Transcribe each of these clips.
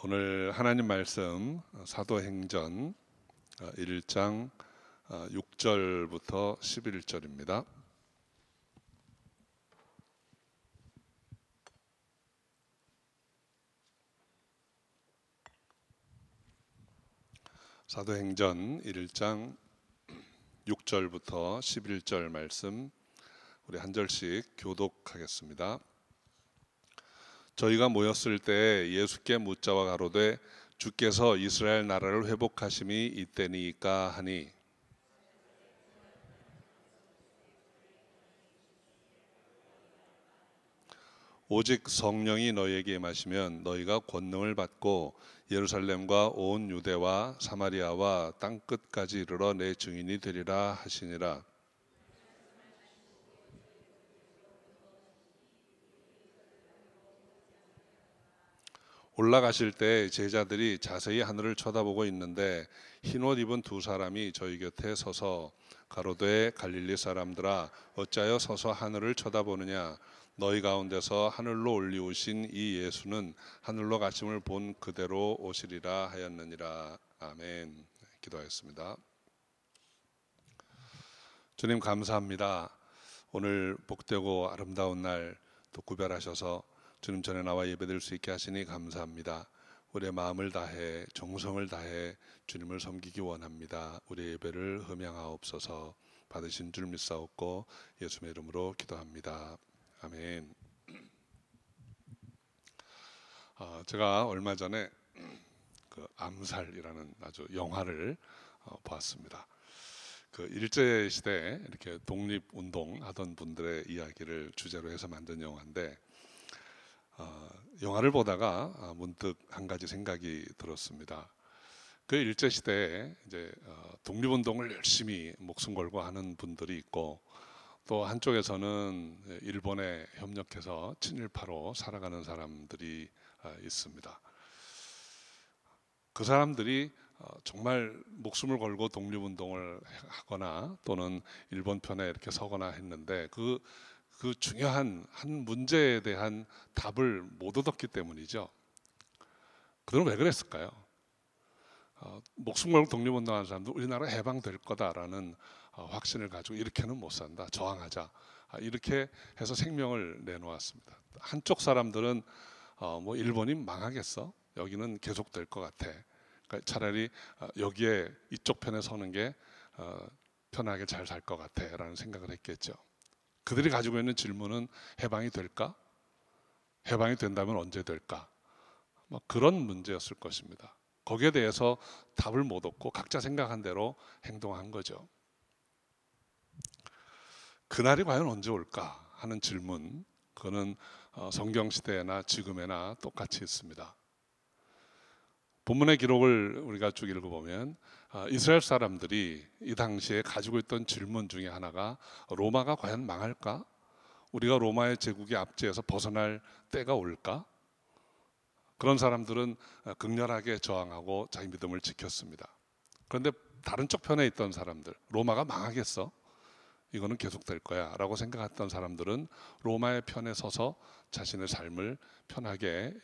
오늘 하나님 말씀 사도행전 1장 6절부터 11절입니다. 사도행전 1장 6절부터 11절 말씀 우리 한 절씩 교독하겠습니다. 저희가 모였을 때 예수께 묻자와 가로되 주께서 이스라엘 나라를 회복하심이 이때니까 하니 오직 성령이 너희에게 임하시면 너희가 권능을 받고 예루살렘과 온 유대와 사마리아와 땅끝까지 이르러 내 증인이 되리라 하시니라. 올라가실 때 제자들이 자세히 하늘을 쳐다보고 있는데 흰옷 입은 두 사람이 저희 곁에 서서 가로되 갈릴리 사람들아 어찌하여 서서 하늘을 쳐다보느냐. 너희 가운데서 하늘로 올리우신 이 예수는 하늘로 가심을 본 그대로 오시리라 하였느니라. 아멘. 기도하겠습니다. 주님 감사합니다. 오늘 복되고 아름다운 날 또 구별하셔서 주님 전에 나와 예배드릴 수 있게 하시니 감사합니다. 우리의 마음을 다해 정성을 다해 주님을 섬기기 원합니다. 우리의 예배를 흠양하옵소서. 받으신 줄 믿사옵고 예수의 이름으로 기도합니다. 아멘. 제가 얼마 전에 그 암살이라는 아주 영화를 보았습니다. 그 일제 시대에 이렇게 독립운동 하던 분들의 이야기를 주제로 해서 만든 영화인데 영화를 보다가 문득 한 가지 생각이 들었습니다. 그 일제 시대에 이제 독립운동을 열심히 목숨 걸고 하는 분들이 있고 또 한쪽에서는 일본에 협력해서 친일파로 살아가는 사람들이 있습니다. 그 사람들이 정말 목숨을 걸고 독립운동을 하거나 또는 일본 편에 이렇게 서거나 했는데 그 중요한 한 문제에 대한 답을 못 얻었기 때문이죠. 그들은 왜 그랬을까요? 목숨 걸고 독립운동하는 사람들 우리나라 해방될 거다라는 확신을 가지고 이렇게는 못 산다, 저항하자 이렇게 해서 생명을 내놓았습니다. 한쪽 사람들은 뭐 일본이 망하겠어? 여기는 계속될 것 같아. 그러니까 차라리 여기에 이쪽 편에 서는 게 편하게 잘 살 것 같아라는 생각을 했겠죠. 그들이 가지고 있는 질문은 해방이 될까? 해방이 된다면 언제 될까? 뭐 그런 문제였을 것입니다. 거기에 대해서 답을 못 얻고 각자 생각한 대로 행동한 거죠. 그날이 과연 언제 올까 하는 질문, 그거는 성경 시대나 지금에나 똑같이 있습니다. 본문의 기록을 우리가 쭉 읽어보면 이스라엘 사람들이 이 당시에 가지고 있던 질문 중에 하나가 로마가 과연 망할까? 우리가 로마의 제국의 압제에서 벗어날 때가 올까? 그런 사람들은 극렬하게 저항하고 자기 믿음을 지켰습니다. 그런데 다른 쪽 편에 있던 사람들, 로마가 망하겠어? 이거는 계속될 거야 라고 생각했던 사람들은 로마의 편에 서서 자신의 삶을 편하게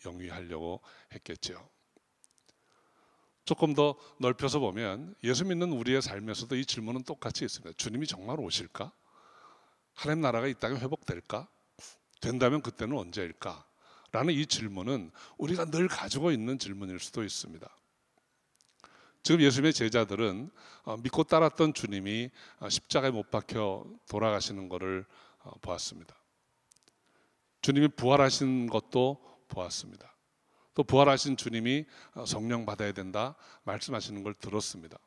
영위하려고 했겠죠. 조금 더 넓혀서 보면 예수 믿는 우리의 삶에서도 이 질문은 똑같이 있습니다. 주님이 정말 오실까? 하나님 나라가 이 땅에 회복될까? 된다면 그때는 언제일까? 라는 이 질문은 우리가 늘 가지고 있는 질문일 수도 있습니다. 지금 예수님의 제자들은 믿고 따랐던 주님이 십자가에 못 박혀 돌아가시는 것을 보았습니다. 주님이 부활하신 것도 보았습니다. 또 부활하신 주님이 성령 받아야 된다 말씀하시는 걸 들었습니다.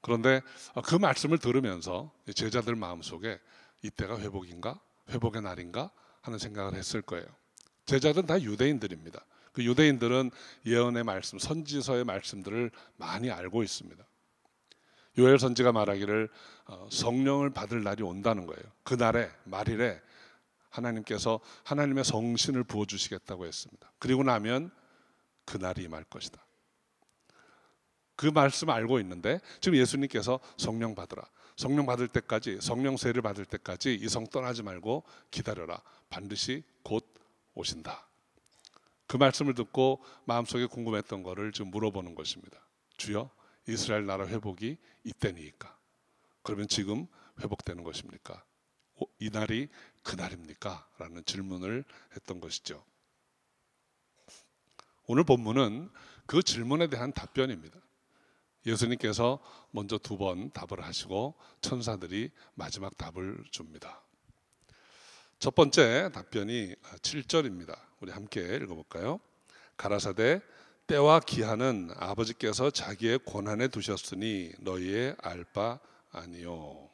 그런데 그 말씀을 들으면서 제자들 마음속에 이때가 회복인가? 회복의 날인가? 하는 생각을 했을 거예요. 제자들은 다 유대인들입니다. 그 유대인들은 예언의 말씀, 선지서의 말씀들을 많이 알고 있습니다. 요엘 선지가 말하기를 성령을 받을 날이 온다는 거예요. 그날에 말일에 하나님께서 하나님의 성신을 부어주시겠다고 했습니다. 그리고 나면 그날이 임할 것이다. 그 말씀 알고 있는데 지금 예수님께서 성령 받으라. 성령 받을 때까지, 성령 세를 받을 때까지 이 성 떠나지 말고 기다려라. 반드시 곧 오신다. 그 말씀을 듣고 마음속에 궁금했던 것을 지금 물어보는 것입니다. 주여, 이스라엘 나라 회복이 이때니까. 그러면 지금 회복되는 것입니까? 이 날이 그날입니까? 라는 질문을 했던 것이죠. 오늘 본문은 그 질문에 대한 답변입니다. 예수님께서 먼저 2번 답을 하시고 천사들이 마지막 답을 줍니다. 첫 번째 답변이 7절입니다. 우리 함께 읽어볼까요? 가라사대 때와 기한은 아버지께서 자기의 권한에 두셨으니 너희의 알 바 아니요.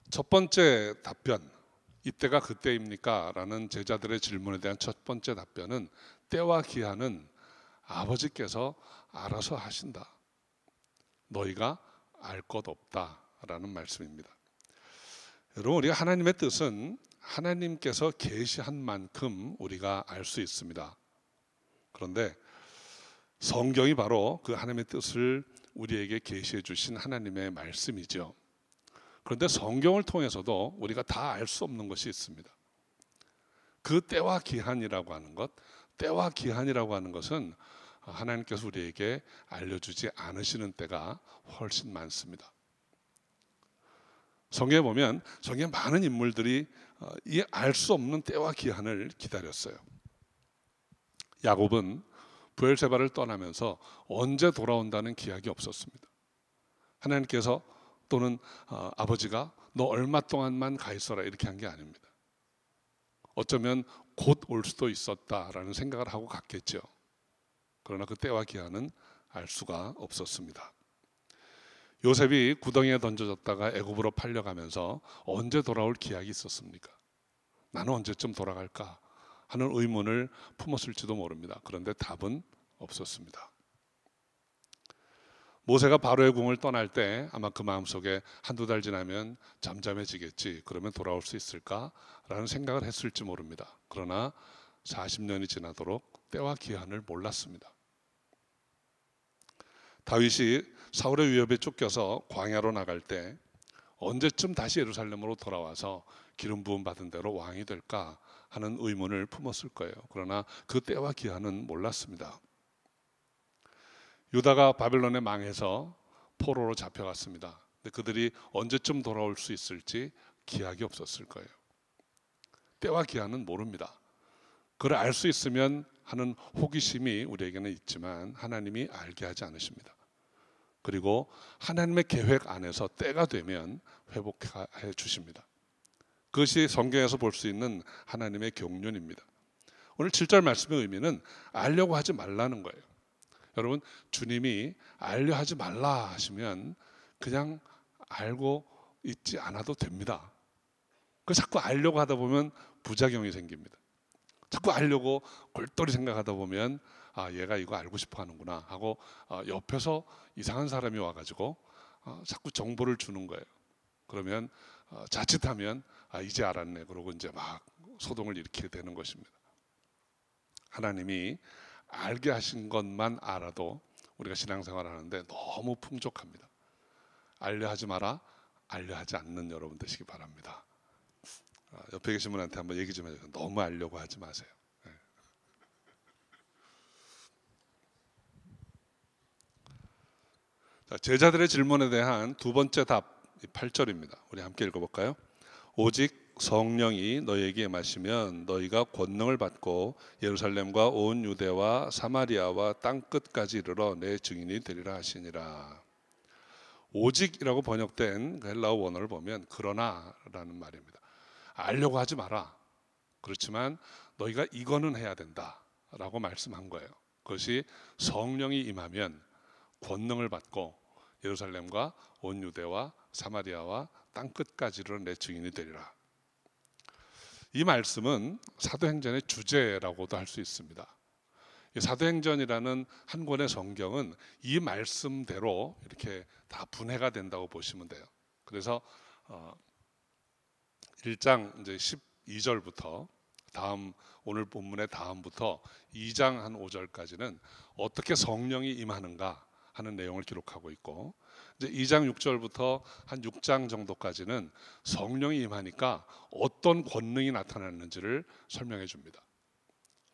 첫 번째 답변, 이때가 그때입니까? 라는 제자들의 질문에 대한 첫 번째 답변은 때와 기한은 아버지께서 알아서 하신다. 너희가 알 것 없다 라는 말씀입니다. 여러분, 우리가 하나님의 뜻은 하나님께서 계시한 만큼 우리가 알 수 있습니다. 그런데 성경이 바로 그 하나님의 뜻을 우리에게 계시해 주신 하나님의 말씀이죠. 그런데 성경을 통해서도 우리가 다 알 수 없는 것이 있습니다. 그 때와 기한이라고 하는 것, 때와 기한이라고 하는 것은 하나님께서 우리에게 알려주지 않으시는 때가 훨씬 많습니다. 성경에 보면 성경에 많은 인물들이 이 알 수 없는 때와 기한을 기다렸어요. 야곱은 브엘세바를 떠나면서 언제 돌아온다는 기약이 없었습니다. 하나님께서 또는 아버지가 너 얼마 동안만 가 있어라 이렇게 한 게 아닙니다. 어쩌면 곧 올 수도 있었다라는 생각을 하고 갔겠죠. 그러나 그 때와 기한은 알 수가 없었습니다. 요셉이 구덩이에 던져졌다가 애굽으로 팔려가면서 언제 돌아올 기약이 있었습니까? 나는 언제쯤 돌아갈까 하는 의문을 품었을지도 모릅니다. 그런데 답은 없었습니다. 모세가 바로의 궁을 떠날 때 아마 그 마음속에 한두 달 지나면 잠잠해지겠지, 그러면 돌아올 수 있을까? 라는 생각을 했을지 모릅니다. 그러나 40년이 지나도록 때와 기한을 몰랐습니다. 다윗이 사울의 위협에 쫓겨서 광야로 나갈 때 언제쯤 다시 예루살렘으로 돌아와서 기름 부음 받은 대로 왕이 될까 하는 의문을 품었을 거예요. 그러나 그 때와 기한은 몰랐습니다. 유다가 바벨론에 망해서 포로로 잡혀갔습니다. 근데 그들이 언제쯤 돌아올 수 있을지 기약이 없었을 거예요. 때와 기한은 모릅니다. 그걸 알 수 있으면 하는 호기심이 우리에게는 있지만 하나님이 알게 하지 않으십니다. 그리고 하나님의 계획 안에서 때가 되면 회복해 주십니다. 그것이 성경에서 볼 수 있는 하나님의 경륜입니다. 오늘 7절 말씀의 의미는 알려고 하지 말라는 거예요. 여러분, 주님이 알려 하지 말라 하시면 그냥 알고 있지 않아도 됩니다. 그 자꾸 알려고 하다 보면 부작용이 생깁니다. 자꾸 알려고 골똘히 생각하다 보면 얘가 이거 알고 싶어 하는구나 하고 옆에서 이상한 사람이 와가지고 자꾸 정보를 주는 거예요. 그러면 자칫하면 이제 알았네 그러고 이제 막 소동을 일으키게 되는 것입니다. 하나님이 알게 하신 것만 알아도 우리가 신앙생활을 하는데 너무 풍족합니다. 알려 하지 마라, 알려 하지 않는 여러분 되시기 바랍니다. 옆에 계신 분한테 한번 얘기 좀 해주세요. 너무 알려고 하지 마세요. 네. 자, 제자들의 질문에 대한 두 번째 답 8절입니다. 우리 함께 읽어볼까요? 오직 성령이 너희에게 임하시면 너희가 권능을 받고 예루살렘과 온 유대와 사마리아와 땅 끝까지 이르러 내 증인이 되리라 하시니라. 오직이라고 번역된 그 헬라어 원어를 보면 그러나라는 말입니다. 알려고 하지 마라. 그렇지만 너희가 이거는 해야 된다라고 말씀한 거예요. 그것이 성령이 임하면 권능을 받고 예루살렘과 온 유대와 사마리아와 땅 끝까지로 내 증인이 되리라. 이 말씀은 사도행전의 주제라고도 할 수 있습니다. 사도행전이라는 한 권의 성경은 이 말씀대로 이렇게 다 분해가 된다고 보시면 돼요. 그래서 1장 이제 12절부터 다음 오늘 본문의 다음부터 2장 한 5절까지는 어떻게 성령이 임하는가 하는 내용을 기록하고 있고, 이제 2장 6절부터 한 6장 정도까지는 성령이 임하니까 어떤 권능이 나타나는지를 설명해 줍니다.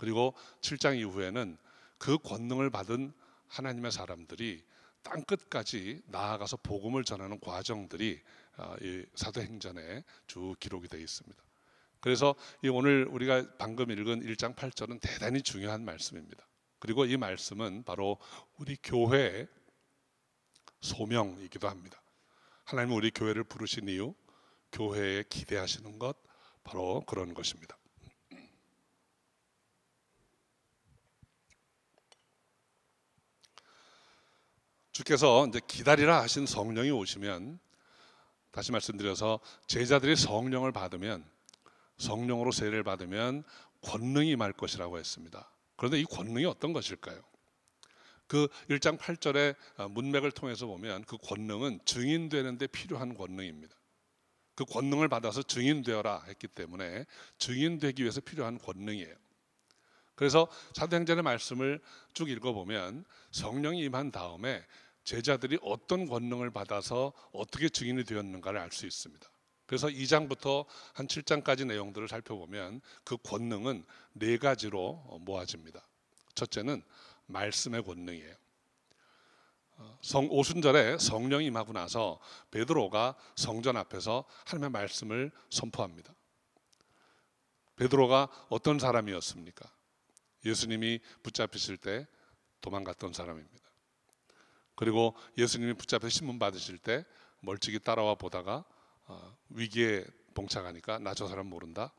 그리고 7장 이후에는 그 권능을 받은 하나님의 사람들이 땅끝까지 나아가서 복음을 전하는 과정들이 이 사도행전에 쭉 기록이 되어 있습니다. 그래서 이 오늘 우리가 방금 읽은 1장 8절은 대단히 중요한 말씀입니다. 그리고 이 말씀은 바로 우리 교회의 소명이기도 합니다. 하나님은 우리 교회를 부르신 이유, 교회에 기대하시는 것, 바로 그런 것입니다. 주께서 이제 기다리라 하신 성령이 오시면, 다시 말씀드려서 제자들이 성령을 받으면, 성령으로 세례를 받으면 권능이 임할 것이라고 했습니다. 그런데 이 권능이 어떤 것일까요? 그 1장 8절의 문맥을 통해서 보면 그 권능은 증인되는 데 필요한 권능입니다. 그 권능을 받아서 증인되어라 했기 때문에 증인되기 위해서 필요한 권능이에요. 그래서 사도행전의 말씀을 쭉 읽어보면 성령이 임한 다음에 제자들이 어떤 권능을 받아서 어떻게 증인이 되었는가를 알 수 있습니다. 그래서 2장부터 한 7장까지 내용들을 살펴보면 그 권능은 4가지로 모아집니다. 첫째는 말씀의 권능이에요. 오순절에 성령이 임하고 나서 베드로가 성전 앞에서 하나님의 말씀을 선포합니다. 베드로가 어떤 사람이었습니까? 예수님이 붙잡히실 때 도망갔던 사람입니다. 그리고 예수님이 붙잡혀 신문 받으실 때 멀찍이 따라와 보다가 위기에 봉착하니까 나 저 사람 모른다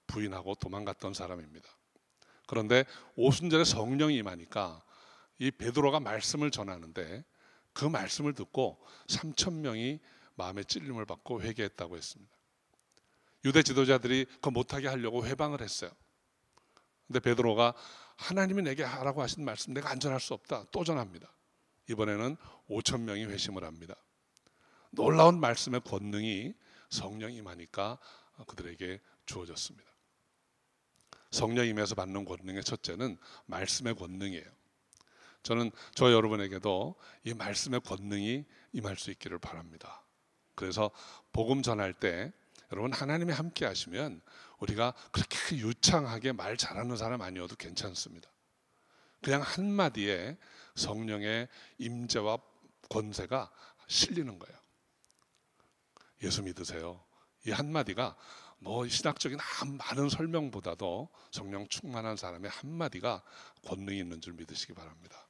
부인하고 도망갔던 사람입니다. 그런데 오순절에 성령이 임하니까 이 베드로가 말씀을 전하는데 그 말씀을 듣고 3,000명이 마음의 찔림을 받고 회개했다고 했습니다. 유대 지도자들이 그거 못하게 하려고 회방을 했어요. 근데 베드로가 하나님이 내게 하라고 하신 말씀 내가 안 전할 수 없다. 또 전합니다. 이번에는 5,000명이 회심을 합니다. 놀라운 말씀의 권능이 성령이 임하니까 그들에게 주어졌습니다. 성령 임해서 받는 권능의 첫째는 말씀의 권능이에요. 저는 저 여러분에게도 이 말씀의 권능이 임할 수 있기를 바랍니다. 그래서 복음 전할 때 여러분 하나님이 함께 하시면 우리가 그렇게 유창하게 말 잘하는 사람 아니어도 괜찮습니다. 그냥 한마디에 성령의 임재와 권세가 실리는 거예요. 예수 믿으세요. 이 한마디가 뭐 신학적인 많은 설명보다도 성령 충만한 사람의 한마디가 권능이 있는 줄 믿으시기 바랍니다.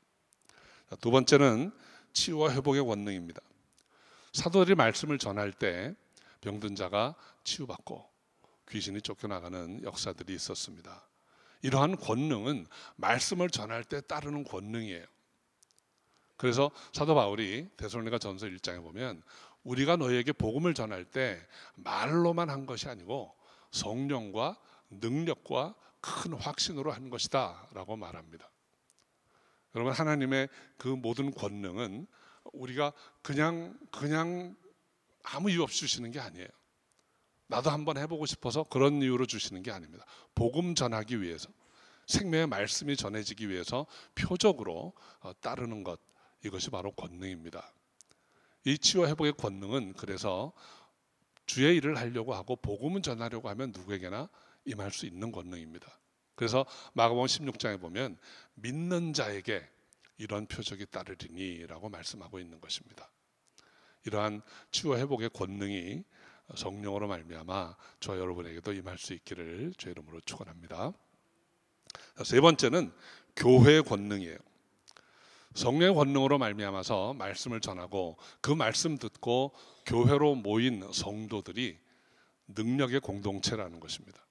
두 번째는 치유와 회복의 권능입니다. 사도들이 말씀을 전할 때 병든 자가 치유받고 귀신이 쫓겨나가는 역사들이 있었습니다. 이러한 권능은 말씀을 전할 때 따르는 권능이에요. 그래서 사도 바울이 데살로니가 전서 1장에 보면 우리가 너희에게 복음을 전할 때 말로만 한 것이 아니고 성령과 능력과 큰 확신으로 한 것이다 라고 말합니다. 여러분 하나님의 그 모든 권능은 우리가 그냥 아무 이유 없이 주시는 게 아니에요. 나도 한번 해보고 싶어서 그런 이유로 주시는 게 아닙니다. 복음 전하기 위해서, 생명의 말씀이 전해지기 위해서 표적으로 따르는 것, 이것이 바로 권능입니다. 이 치유와 회복의 권능은 그래서 주의 일을 하려고 하고 복음을 전하려고 하면 누구에게나 임할 수 있는 권능입니다. 그래서 마가복음 16장에 보면 믿는 자에게 이런 표적이 따르리니 라고 말씀하고 있는 것입니다. 이러한 치유와 회복의 권능이 성령으로 말미암아 저와 여러분에게도 임할 수 있기를 주의 이름으로 축원합니다. 세 번째는 교회의 권능이에요. 성령의 권능으로 말미암아서 말씀을 전하고 그 말씀 듣고 교회로 모인 성도들이 능력의 공동체라는 것입니다.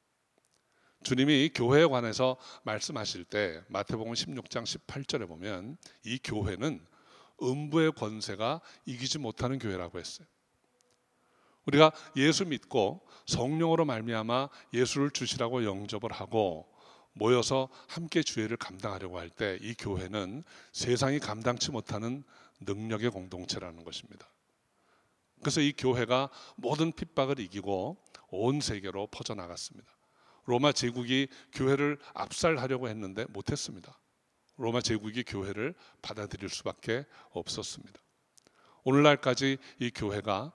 주님이 교회에 관해서 말씀하실 때 마태복음 16장 18절에 보면 이 교회는 음부의 권세가 이기지 못하는 교회라고 했어요. 우리가 예수 믿고 성령으로 말미암아 예수를 주시라고 영접을 하고 모여서 함께 주의를 감당하려고 할 때 이 교회는 세상이 감당치 못하는 능력의 공동체라는 것입니다. 그래서 이 교회가 모든 핍박을 이기고 온 세계로 퍼져나갔습니다. 로마 제국이 교회를 압살하려고 했는데 못했습니다. 로마 제국이 교회를 받아들일 수밖에 없었습니다. 오늘날까지 이 교회가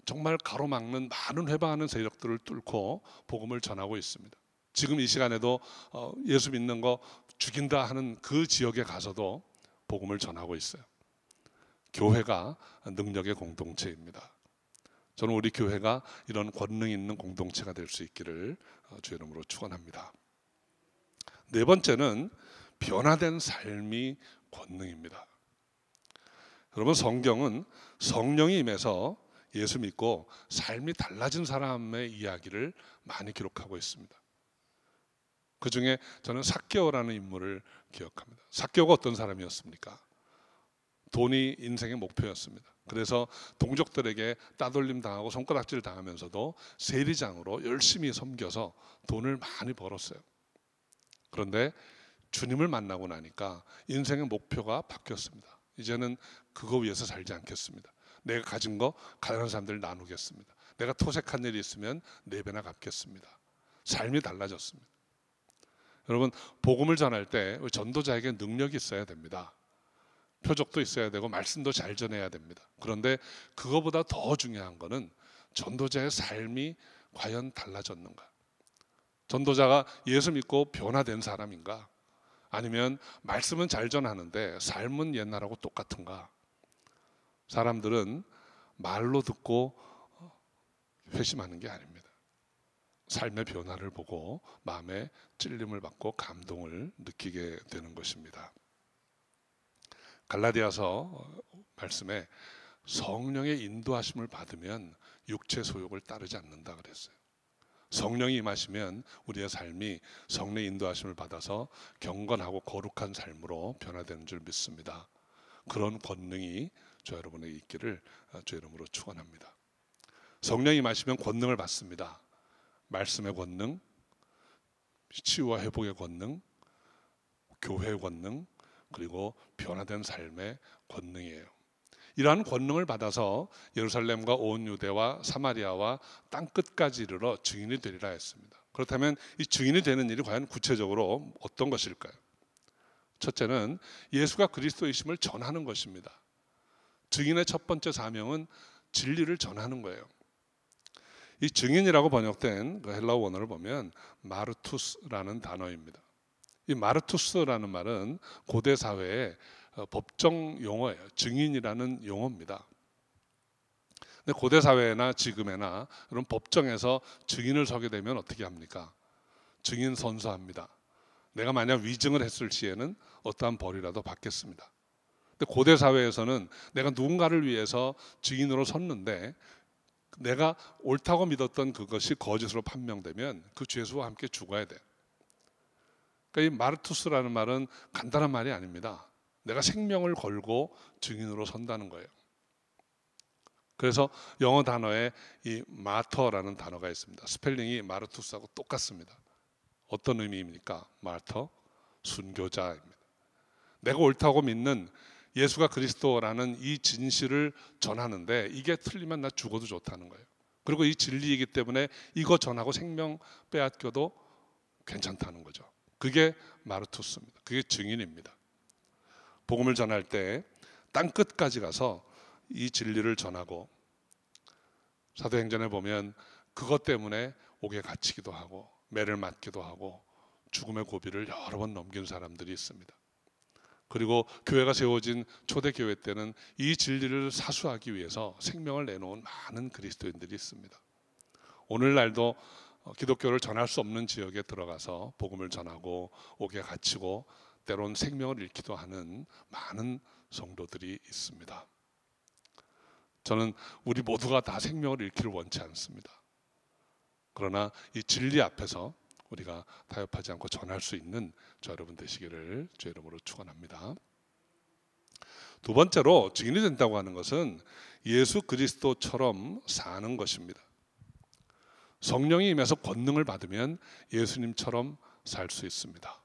정말 가로막는 많은 회방하는 세력들을 뚫고 복음을 전하고 있습니다. 지금 이 시간에도 예수 믿는 거 죽인다 하는 그 지역에 가서도 복음을 전하고 있어요. 교회가 능력의 공동체입니다. 저는 우리 교회가 이런 권능 있는 공동체가 될 수 있기를 주의 이름으로 축원합니다. 네 번째는 변화된 삶이 권능입니다. 여러분, 성경은 성령이 임해서 예수 믿고 삶이 달라진 사람의 이야기를 많이 기록하고 있습니다. 그 중에 저는 삭개오라는 인물을 기억합니다. 삭개오가 어떤 사람이었습니까? 돈이 인생의 목표였습니다. 그래서 동족들에게 따돌림 당하고 손가락질 당하면서도 세리장으로 열심히 섬겨서 돈을 많이 벌었어요. 그런데 주님을 만나고 나니까 인생의 목표가 바뀌었습니다. 이제는 그거 위해서 살지 않겠습니다. 내가 가진 거 가난한 사람들 나누겠습니다. 내가 토색한 일이 있으면 4배나 갚겠습니다. 삶이 달라졌습니다. 여러분, 복음을 전할 때 전도자에게 능력이 있어야 됩니다. 표적도 있어야 되고 말씀도 잘 전해야 됩니다. 그런데 그거보다 더 중요한 거는 전도자의 삶이 과연 달라졌는가? 전도자가 예수 믿고 변화된 사람인가? 아니면 말씀은 잘 전하는데 삶은 옛날하고 똑같은가? 사람들은 말로 듣고 회심하는 게 아닙니다. 삶의 변화를 보고 마음에 찔림을 받고 감동을 느끼게 되는 것입니다. 갈라디아서 말씀에 성령의 인도하심을 받으면 육체 소욕을 따르지 않는다 그랬어요. 성령이 임하시면 우리의 삶이 성령의 인도하심을 받아서 경건하고 거룩한 삶으로 변화되는 줄 믿습니다. 그런 권능이 저 여러분에게 있기를 주 이름으로 축원합니다. 성령이 임하시면 권능을 받습니다. 말씀의 권능, 치유와 회복의 권능, 교회의 권능, 그리고 변화된 삶의 권능이에요. 이러한 권능을 받아서 예루살렘과 온 유대와 사마리아와 땅끝까지 이르러 증인이 되리라 했습니다. 그렇다면 이 증인이 되는 일이 과연 구체적으로 어떤 것일까요? 첫째는 예수가 그리스도이심을 전하는 것입니다. 증인의 첫 번째 사명은 진리를 전하는 거예요. 이 증인이라고 번역된 그 헬라어 원어를 보면 마르투스라는 단어입니다. 이 마르투스라는 말은 고대 사회의 법정 용어예요. 증인이라는 용어입니다. 근데 고대 사회나 지금에나 그런 법정에서 증인을 서게 되면 어떻게 합니까? 증인 선서합니다. 내가 만약 위증을 했을 시에는 어떠한 벌이라도 받겠습니다. 근데 고대 사회에서는 내가 누군가를 위해서 증인으로 섰는데 내가 옳다고 믿었던 그것이 거짓으로 판명되면 그 죄수와 함께 죽어야 돼. 그러니까 이 마르투스라는 말은 간단한 말이 아닙니다. 내가 생명을 걸고 증인으로 선다는 거예요. 그래서 영어 단어에 이 마터라는 단어가 있습니다. 스펠링이 마르투스하고 똑같습니다. 어떤 의미입니까? 마터, 순교자입니다. 내가 옳다고 믿는 예수가 그리스도라는 이 진실을 전하는데 이게 틀리면 나 죽어도 좋다는 거예요. 그리고 이 진리이기 때문에 이거 전하고 생명 빼앗겨도 괜찮다는 거죠. 그게 마르투스입니다. 그게 증인입니다. 복음을 전할 때 땅끝까지 가서 이 진리를 전하고, 사도행전에 보면 그것 때문에 옥에 갇히기도 하고 매를 맞기도 하고 죽음의 고비를 여러 번 넘긴 사람들이 있습니다. 그리고 교회가 세워진 초대교회 때는 이 진리를 사수하기 위해서 생명을 내놓은 많은 그리스도인들이 있습니다. 오늘날도 기독교를 전할 수 없는 지역에 들어가서 복음을 전하고 옥에 갇히고 때론 생명을 잃기도 하는 많은 성도들이 있습니다. 저는 우리 모두가 다 생명을 잃기를 원치 않습니다. 그러나 이 진리 앞에서 우리가 타협하지 않고 전할 수 있는 저 여러분 되시기를 주의 이름으로 축원합니다. 두 번째로 증인이 된다고 하는 것은 예수 그리스도처럼 사는 것입니다. 성령이 임해서 권능을 받으면 예수님처럼 살 수 있습니다.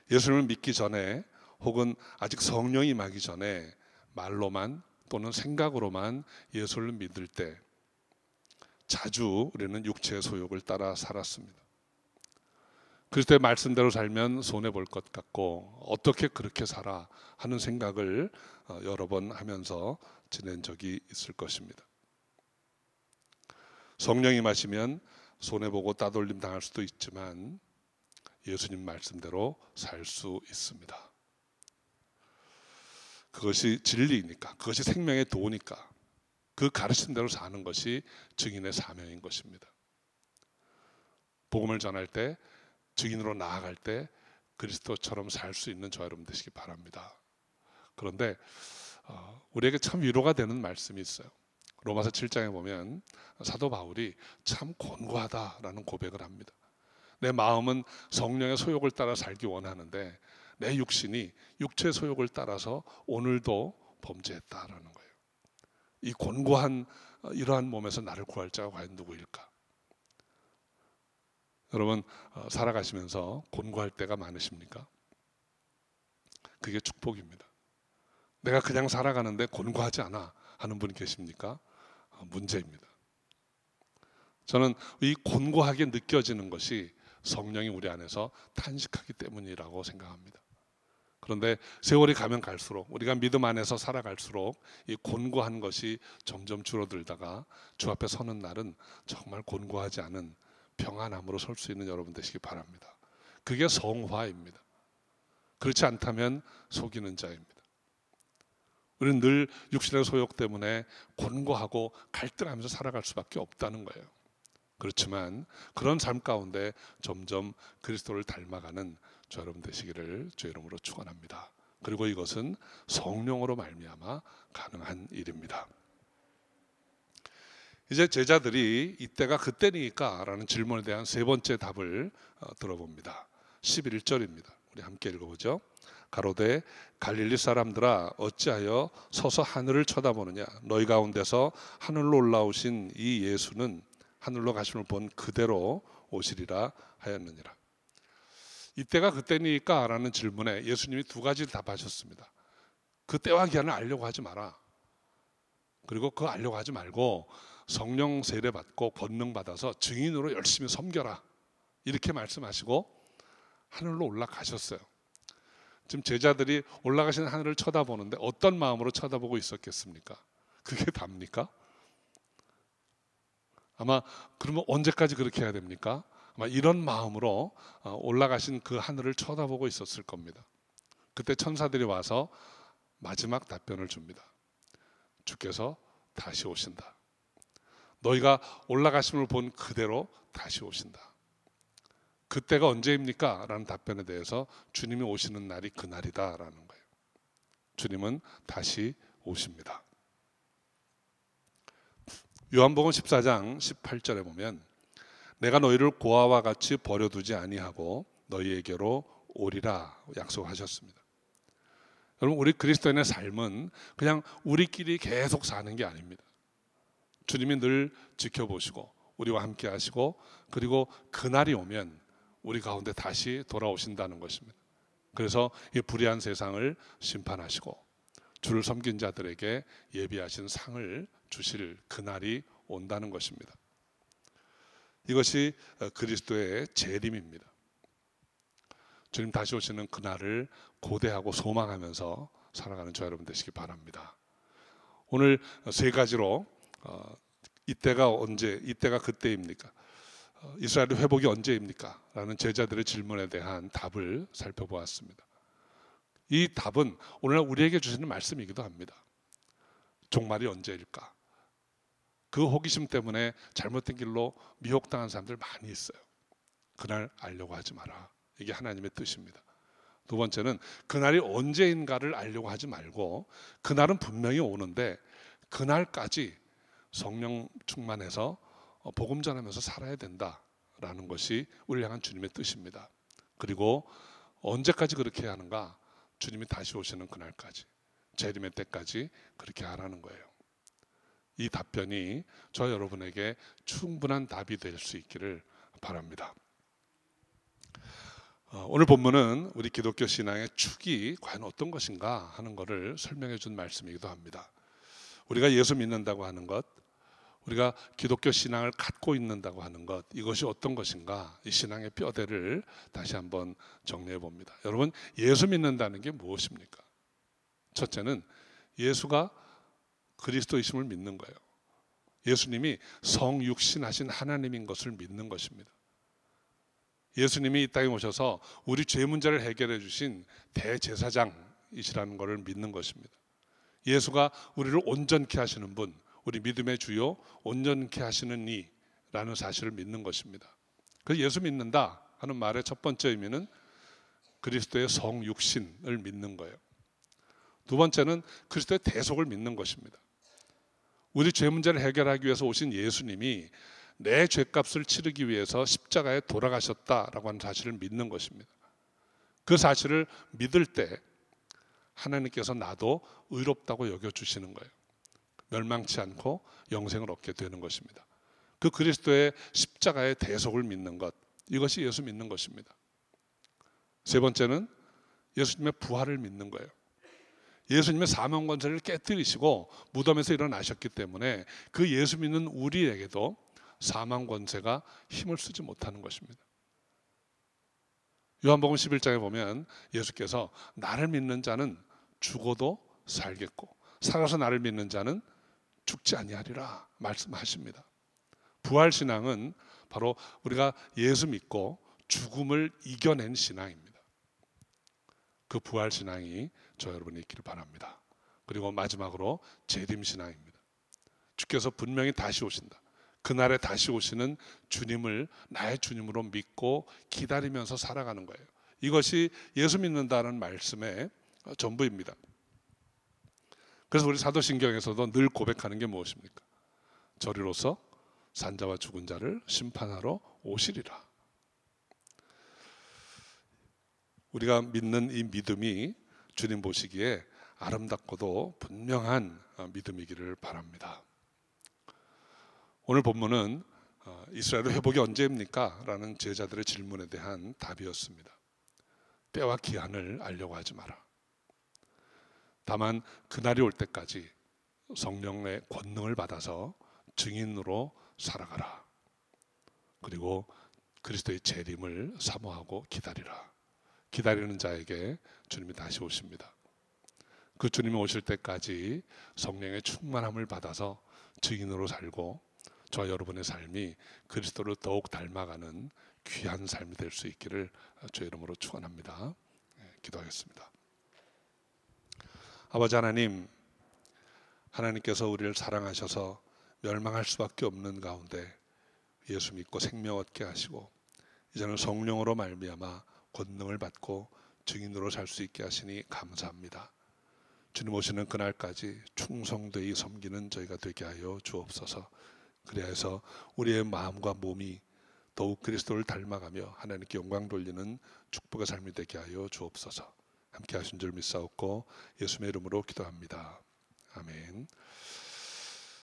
예수님을 믿기 전에 혹은 아직 성령이 임하기 전에 말로만 또는 생각으로만 예수를 믿을 때 자주 우리는 육체의 소욕을 따라 살았습니다. 그리스도의 말씀대로 살면 손해볼 것 같고 어떻게 그렇게 살아 하는 생각을 여러 번 하면서 지낸 적이 있을 것입니다. 성령이 임하시면 손해보고 따돌림 당할 수도 있지만 예수님 말씀대로 살 수 있습니다. 그것이 진리이니까, 그것이 생명의 도니까 그 가르침대로 사는 것이 증인의 사명인 것입니다. 복음을 전할 때, 증인으로 나아갈 때 그리스도처럼 살 수 있는 저와 여러분 되시기 바랍니다. 그런데 우리에게 참 위로가 되는 말씀이 있어요. 로마서 7장에 보면 사도 바울이 참 곤고하다라는 고백을 합니다. 내 마음은 성령의 소욕을 따라 살기 원하는데 내 육신이 육체의 소욕을 따라서 오늘도 범죄했다라는 거예요. 이 곤고한 이러한 몸에서 나를 구할 자가 과연 누구일까? 여러분 살아가시면서 곤고할 때가 많으십니까? 그게 축복입니다. 내가 그냥 살아가는데 곤고하지 않아 하는 분이 계십니까? 문제입니다. 저는 이 곤고하게 느껴지는 것이 성령이 우리 안에서 탄식하기 때문이라고 생각합니다. 그런데 세월이 가면 갈수록 우리가 믿음 안에서 살아갈수록 이 곤고한 것이 점점 줄어들다가 주 앞에 서는 날은 정말 곤고하지 않은 평안함으로 설 수 있는 여러분 되시기 바랍니다. 그게 성화입니다. 그렇지 않다면 속이는 자입니다. 우리는 늘 육신의 소욕 때문에 곤고하고 갈등하면서 살아갈 수밖에 없다는 거예요. 그렇지만 그런 삶 가운데 점점 그리스도를 닮아가는 저 여러분 되시기를 주의 이름으로 축원합니다. 그리고 이것은 성령으로 말미암아 가능한 일입니다. 이제 제자들이 이때가 그때니까 라는 질문에 대한 세 번째 답을 들어봅니다. 11절입니다. 우리 함께 읽어보죠. 가로되 갈릴리 사람들아 어찌하여 서서 하늘을 쳐다보느냐. 너희 가운데서 하늘로 올라오신 이 예수는 하늘로 가심을 본 그대로 오시리라 하였느니라. 이때가 그때니까 라는 질문에 예수님이 두 가지를 답하셨습니다. 그때와 기한을 알려고 하지 마라. 그리고 그거 알려고 하지 말고 성령 세례 받고 권능 받아서 증인으로 열심히 섬겨라. 이렇게 말씀하시고 하늘로 올라가셨어요. 지금 제자들이 올라가시는 하늘을 쳐다보는데 어떤 마음으로 쳐다보고 있었겠습니까? 그게 답니까? 아마 그러면 언제까지 그렇게 해야 됩니까? 아마 이런 마음으로 올라가신 그 하늘을 쳐다보고 있었을 겁니다. 그때 천사들이 와서 마지막 답변을 줍니다. 주께서 다시 오신다. 너희가 올라가심을 본 그대로 다시 오신다. 그때가 언제입니까? 라는 답변에 대해서 주님이 오시는 날이 그날이다 라는 거예요. 주님은 다시 오십니다. 요한복음 14장 18절에 보면 내가 너희를 고아와 같이 버려두지 아니하고 너희에게로 오리라 약속하셨습니다. 여러분 우리 그리스도인의 삶은 그냥 우리끼리 계속 사는 게 아닙니다. 주님이 늘 지켜보시고 우리와 함께 하시고 그리고 그날이 오면 우리 가운데 다시 돌아오신다는 것입니다. 그래서 이 불의한 세상을 심판하시고 주를 섬긴 자들에게 예비하신 상을 주실 그날이 온다는 것입니다. 이것이 그리스도의 재림입니다. 주님 다시 오시는 그날을 고대하고 소망하면서 살아가는 저 여러분 되시기 바랍니다. 오늘 세 가지로 이때가 언제, 이때가 그때입니까? 이스라엘의 회복이 언제입니까? 라는 제자들의 질문에 대한 답을 살펴보았습니다. 이 답은 오늘날 우리에게 주시는 말씀이기도 합니다. 종말이 언제일까? 그 호기심 때문에 잘못된 길로 미혹당한 사람들 많이 있어요. 그날 알려고 하지 마라. 이게 하나님의 뜻입니다. 두 번째는 그날이 언제인가를 알려고 하지 말고 그날은 분명히 오는데 그날까지 성령 충만해서 복음 전하면서 살아야 된다라는 것이 우리를 향한 주님의 뜻입니다. 그리고 언제까지 그렇게 해야 하는가? 주님이 다시 오시는 그날까지, 재림의 때까지 그렇게 하라는 거예요. 이 답변이 저 여러분에게 충분한 답이 될 수 있기를 바랍니다. 오늘 본문은 우리 기독교 신앙의 축이 과연 어떤 것인가 하는 것을 설명해 준 말씀이기도 합니다. 우리가 예수 믿는다고 하는 것, 우리가 기독교 신앙을 갖고 있는다고 하는 것, 이것이 어떤 것인가, 이 신앙의 뼈대를 다시 한번 정리해 봅니다. 여러분, 예수 믿는다는 게 무엇입니까? 첫째는 예수가 그리스도이심을 믿는 거예요. 예수님이 성육신하신 하나님인 것을 믿는 것입니다. 예수님이 이 땅에 오셔서 우리 죄 문제를 해결해 주신 대제사장이시라는 것을 믿는 것입니다. 예수가 우리를 온전케 하시는 분, 우리 믿음의 주요 온전케 하시는 이라는 사실을 믿는 것입니다. 그래서 예수 믿는다 하는 말의 첫 번째 의미는 그리스도의 성육신을 믿는 거예요. 두 번째는 그리스도의 대속을 믿는 것입니다. 우리 죄 문제를 해결하기 위해서 오신 예수님이 내 죄값을 치르기 위해서 십자가에 돌아가셨다라고 하는 사실을 믿는 것입니다. 그 사실을 믿을 때 하나님께서 나도 의롭다고 여겨주시는 거예요. 멸망치 않고 영생을 얻게 되는 것입니다. 그 그리스도의 십자가의 대속을 믿는 것, 이것이 예수 믿는 것입니다. 세 번째는 예수님의 부활을 믿는 거예요. 예수님의 사망 권세를 깨뜨리시고 무덤에서 일어나셨기 때문에 그 예수 믿는 우리에게도 사망 권세가 힘을 쓰지 못하는 것입니다. 요한복음 11장에 보면 예수께서 나를 믿는 자는 죽어도 살겠고 살아서 나를 믿는 자는 죽지 아니하리라 말씀하십니다. 부활신앙은 바로 우리가 예수 믿고 죽음을 이겨낸 신앙입니다. 그 부활신앙이 저 여러분이 있기를 바랍니다. 그리고 마지막으로 재림신앙입니다. 주께서 분명히 다시 오신다. 그날에 다시 오시는 주님을 나의 주님으로 믿고 기다리면서 살아가는 거예요. 이것이 예수 믿는다는 말씀의 전부입니다. 그래서 우리 사도신경에서도 늘 고백하는 게 무엇입니까? 저리로서 산자와 죽은 자를 심판하러 오시리라. 우리가 믿는 이 믿음이 주님 보시기에 아름답고도 분명한 믿음이기를 바랍니다. 오늘 본문은 이스라엘의 회복이 언제입니까? 라는 제자들의 질문에 대한 답이었습니다. 때와 기한을 알려고 하지 마라. 다만 그날이 올 때까지 성령의 권능을 받아서 증인으로 살아가라. 그리고 그리스도의 재림을 사모하고 기다리라. 기다리는 자에게 주님이 다시 오십니다. 그 주님이 오실 때까지 성령의 충만함을 받아서 증인으로 살고 저와 여러분의 삶이 그리스도를 더욱 닮아가는 귀한 삶이 될 수 있기를 주의 이름으로 축원합니다. 기도하겠습니다. 아버지 하나님, 하나님께서 우리를 사랑하셔서 멸망할 수밖에 없는 가운데 예수 믿고 생명 얻게 하시고 이제는 성령으로 말미암아 권능을 받고 증인으로 살 수 있게 하시니 감사합니다. 주님 오시는 그날까지 충성되이 섬기는 저희가 되게 하여 주옵소서. 그래서 우리의 마음과 몸이 더욱 그리스도를 닮아가며 하나님께 영광 돌리는 축복의 삶이 되게 하여 주옵소서. 함께 하신 줄 믿사옵고 예수님의 이름으로 기도합니다.